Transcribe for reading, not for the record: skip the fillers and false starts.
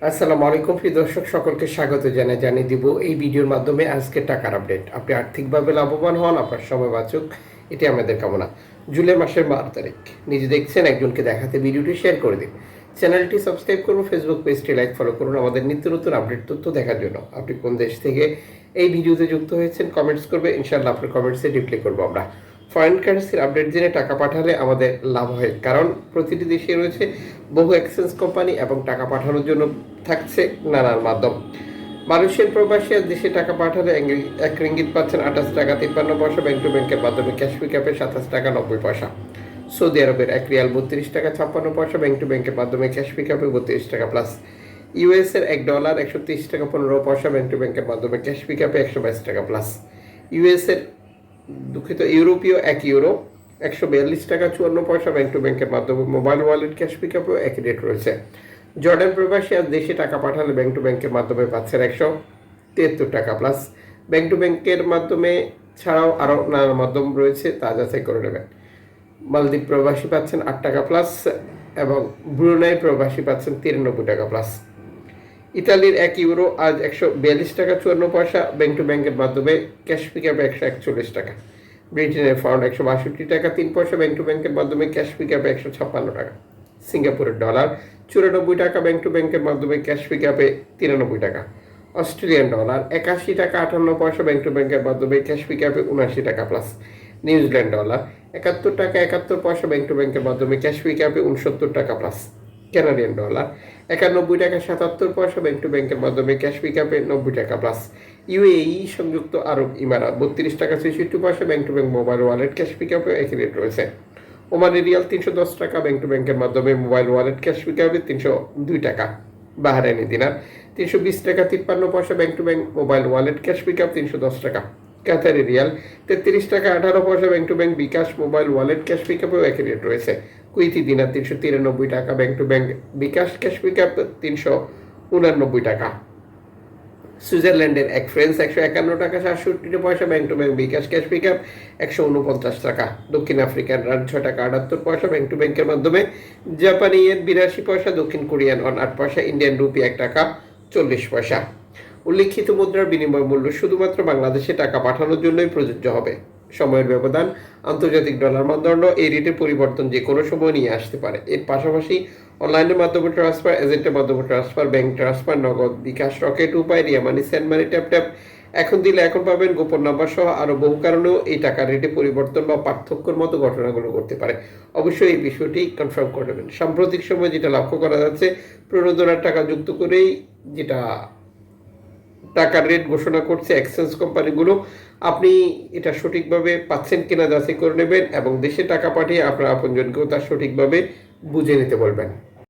আসসালামু আলাইকুম প্রিয় দর্শক, সকলকে স্বাগত জানিয়ে দিব এই ভিডিওর মাধ্যমে আজকে টাকার আপডেট। আপনি আর্থিকভাবে লাভবান হন, আপনার সময় বাঁচুক, এটি আমাদের কামনা। জুলাই মাসের 12 তারিখ, নিজে দেখছেন, একজনকে দেখাতে ভিডিওটি শেয়ার করে দিন। চ্যানেলটি সাবস্ক্রাইব করুন, ফেসবুক পেজটি লাইক ফলো করুন আমাদের নিত্য নতুন আপডেট তথ্য দেখার জন্য। আপনি কোন দেশ থেকে এই ভিডিওতে যুক্ত হয়েছেন কমেন্টস করবে, ইনশাআল্লাহ আপনার কমেন্টসে রিপ্লাই করবো আমরা। ফরেন কারেন্সির আপডেট জেনে টাকা পাঠালে আমাদের লাভ হয়, কারণ প্রতিটি দেশে রয়েছে বহু এক্সচেঞ্জ কোম্পানি এবং টাকা পাঠানোর জন্য থাকছে নানান মাধ্যম। মালয়েশিয়ান প্রবাসী দেশে টাকা পাঠালে 1 রিঙ্গিত পাচ্ছেন 28 টাকা 53 পয়সা ব্যাংক টু ব্যাংকের মাধ্যমে, ক্যাশ পিকআপে 27 টাকা 90 পয়সা। সৌদি আরবের 1 রিয়াল 32 টাকা 56 পয়সা ব্যাংক টু ব্যাংকের মাধ্যমে, ক্যাশ পিকআপে 32 টাকা প্লাস। ইউএস এর $1 130 টাকা 15 পয়সা ব্যাংক টু ব্যাংকের মাধ্যমে, ক্যাশ পিকআপে 122 টাকা প্লাস। ইউএস এর ইউরোপীয় €1 142 টাকা 54 পয়সা ব্যাংক টু ব্যাংকের মাধ্যমে, মোবাইল ওয়ালেট ক্যাশ পিকআপেও একই রেট রয়েছে। জর্ডান প্রবাসী আজ দেশে টাকা পাঠালে ব্যাংক টু ব্যাংকের মাধ্যমে পাচ্ছেন 173 টাকা প্লাস। ব্যাংক টু ব্যাংকের মাধ্যমে ছাড়াও আরও নানা মাধ্যম রয়েছে, তা যাচাই করে নেবেন। মালদ্বীপ প্রবাসী পাচ্ছেন 8 টাকা প্লাস এবং ব্রুনাই প্রবাসী পাচ্ছেন 93 টাকা প্লাস। ইতালির €1 আজ 142 টাকা 54 পয়সা ব্যাংক টু ব্যাংকের মাধ্যমে, ক্যাশ পিকআপে 141 টাকা। ব্রিটেনের পাউন্ড 162 টাকা 3 পয়সা ব্যাংক টু ব্যাংকের মাধ্যমে, ক্যাশ পিকআপে 156 টাকা। সিঙ্গাপুরের ডলার 94 টাকা ব্যাংক টু ব্যাংকের মাধ্যমে, ক্যাশ পিকআপে 93 টাকা। অস্ট্রেলিয়ান ডলার 81 টাকা 58 পয়সা ব্যাংক টু ব্যাংকের মাধ্যমে, ক্যাশ পিকআপে 79 টাকা প্লাস। নিউজিল্যান্ড ডলার 71 টাকা 71 পয়সা ব্যাংক টু ব্যাংকের মাধ্যমে, ক্যাশ পিকআপে 69 টাকা প্লাস। কানাডিয়ান ডলার 91 টাকা 77 পয়সা ব্যাংক টু ব্যাংকের মাধ্যমে, ক্যাশ পিকআপে 90 টাকা প্লাস। ইউএই সংযুক্ত আরব ইমারাত 32 টাকা 66 পয়সা bank to bank mobile wallet cash পিকআপে একই রেট রয়েছে। ওমানি রিয়াল 310 টাকা ব্যাংক টু ব্যাংকের মাধ্যমে, মোবাইল ওয়ালেট ক্যাশ পিকআপে 302 টাকা। বাহারাইনি দিনার 320 টাকা 53 পয়সা bank to bank mobile wallet cash pickup 310 টাকা। কাতারি রিয়াল 33 টাকা 18 পয়সা bank to bank bKash mobile wallet cash পিকআপেও একই রেট রয়েছে। কুইতি দিনার 393 টাকা bank to bank bKash cash pickup 389 টাকা। সুইজারল্যান্ডের এক ফ্রেন্স 151 টাকা 67 পয়সা bank to bank bKash cash pickup 149 টাকা। দক্ষিণ আফ্রিকান রান 6 টাকা 78 পয়সা ব্যাংক টু ব্যাংকের মাধ্যমে, জাপানি ইয়েন 82 পয়সা, দক্ষিণ কোরিয়ান ওয়ান 8 পয়সা, ইন্ডিয়ান রুপি 1 টাকা 40 পয়সা। উল্লিখিত মুদ্রার বিনিময় মূল্য শুধুমাত্র বাংলাদেশে টাকা পাঠানোর জন্যই প্রযোজ্য হবে। সময়ের ব্যবধান, আন্তর্জাতিক ডলার মানদণ্ড এই রেটের পরিবর্তন যে কোনো সময় নিয়ে আসতে পারে। এর পাশাপাশি অনলাইনের মাধ্যমে ট্রান্সফার, এজেন্টের মাধ্যমে ট্রান্সফার, ব্যাংক ট্রান্সফার, নগদ, বিকাশ, রকেট উপায়, রিয়া মানি, সেন্ড মানি, ট্যাপ ট্যাপ, এখন দিলে এখন পাবেন, গোপন নাম্বার সহ আরও বহু কারণেও এই টাকার রেটে পরিবর্তন বা পার্থক্যের মতো ঘটনাগুলো ঘটতে পারে। অবশ্যই এই বিষয়টি কনফার্ম করে নেবেন। সাম্প্রতিক সময় যেটা লক্ষ্য করা যাচ্ছে, প্রণোদনার টাকা যুক্ত করেই যেটা টাকার রেট ঘোষণা করছে এক্সচেঞ্জ কোম্পানিগুলো, আপনি এটা সঠিকভাবে পাচ্ছেন কিনা যাচাই করে নেবেন এবং দেশে টাকা পাঠিয়ে আপনার আপনজনকেও তা সঠিকভাবে বুঝে নিতে বলবেন।